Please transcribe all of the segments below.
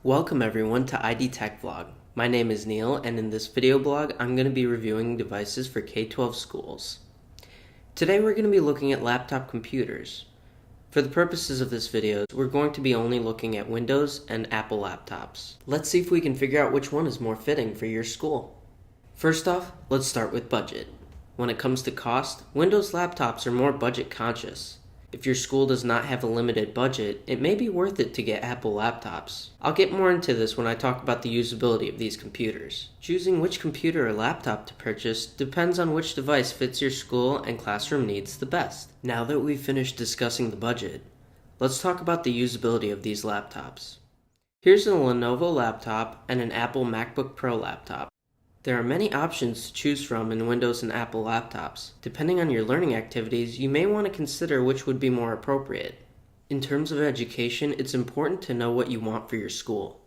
Welcome everyone to ID Tech Vlog. My name is Neil, and in this video blog I'm going to be reviewing devices for K-12 schools. Today we're going to be looking at laptop computers. For the purposes of this video, we're going to be only looking at Windows and Apple laptops. Let's see if we can figure out which one is more fitting for your school. First off, let's start with budget. When it comes to cost, Windows laptops are more budget conscious. If your school does not have a limited budget, it may be worth it to get Apple laptops. I'll get more into this when I talk about the usability of these computers. Choosing which computer or laptop to purchase depends on which device fits your school and classroom needs the best. Now that we've finished discussing the budget, let's talk about the usability of these laptops. Here's a Lenovo laptop and an Apple MacBook Pro laptop. There are many options to choose from in Windows and Apple laptops. Depending on your learning activities, you may want to consider which would be more appropriate. In terms of education, it's important to know what you want for your school.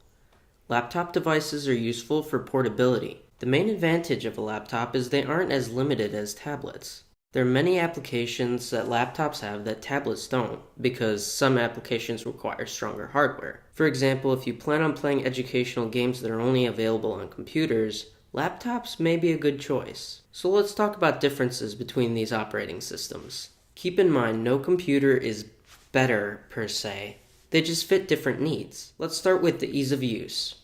Laptop devices are useful for portability. The main advantage of a laptop is they aren't as limited as tablets. There are many applications that laptops have that tablets don't, because some applications require stronger hardware. For example, if you plan on playing educational games that are only available on computers, laptops may be a good choice. So let's talk about differences between these operating systems. Keep in mind, no computer is better per se. They just fit different needs. Let's start with the ease of use.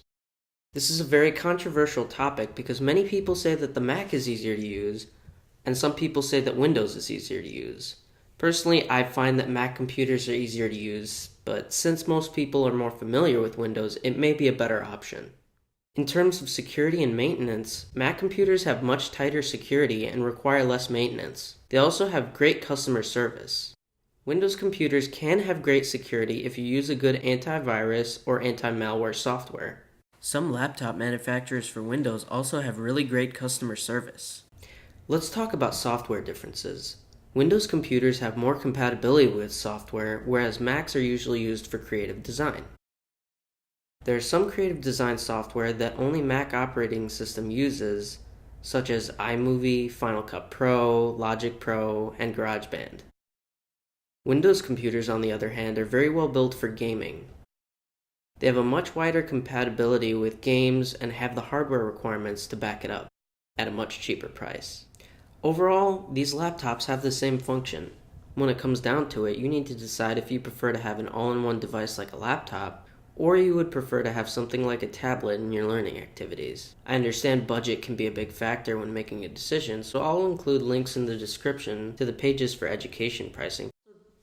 This is a very controversial topic because many people say that the Mac is easier to use, and some people say that Windows is easier to use. Personally, I find that Mac computers are easier to use, but since most people are more familiar with Windows, it may be a better option. In terms of security and maintenance, Mac computers have much tighter security and require less maintenance. They also have great customer service. Windows computers can have great security if you use a good antivirus or anti-malware software. Some laptop manufacturers for Windows also have really great customer service. Let's talk about software differences. Windows computers have more compatibility with software, whereas Macs are usually used for creative design. There is some creative design software that only Mac operating system uses, such as iMovie, Final Cut Pro, Logic Pro, and GarageBand. Windows computers, on the other hand, are very well built for gaming. They have a much wider compatibility with games and have the hardware requirements to back it up, at a much cheaper price. Overall, these laptops have the same function. When it comes down to it, you need to decide if you prefer to have an all-in-one device like a laptop, or you would prefer to have something like a tablet in your learning activities. I understand budget can be a big factor when making a decision, so I'll include links in the description to the pages for education pricing.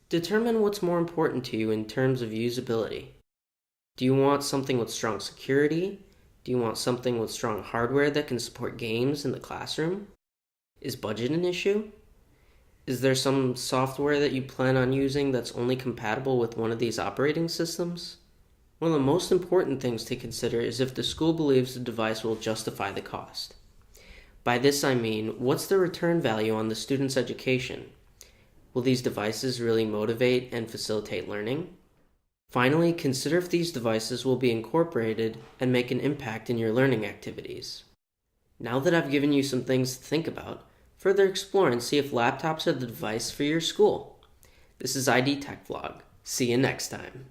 Determine what's more important to you in terms of usability. Do you want something with strong security? Do you want something with strong hardware that can support games in the classroom? Is budget an issue? Is there some software that you plan on using that's only compatible with one of these operating systems? One of the most important things to consider is if the school believes the device will justify the cost. By this I mean, what's the return value on the student's education? Will these devices really motivate and facilitate learning? Finally, consider if these devices will be incorporated and make an impact in your learning activities. Now that I've given you some things to think about, further explore and see if laptops are the device for your school. This is ID Tech Vlog. See you next time.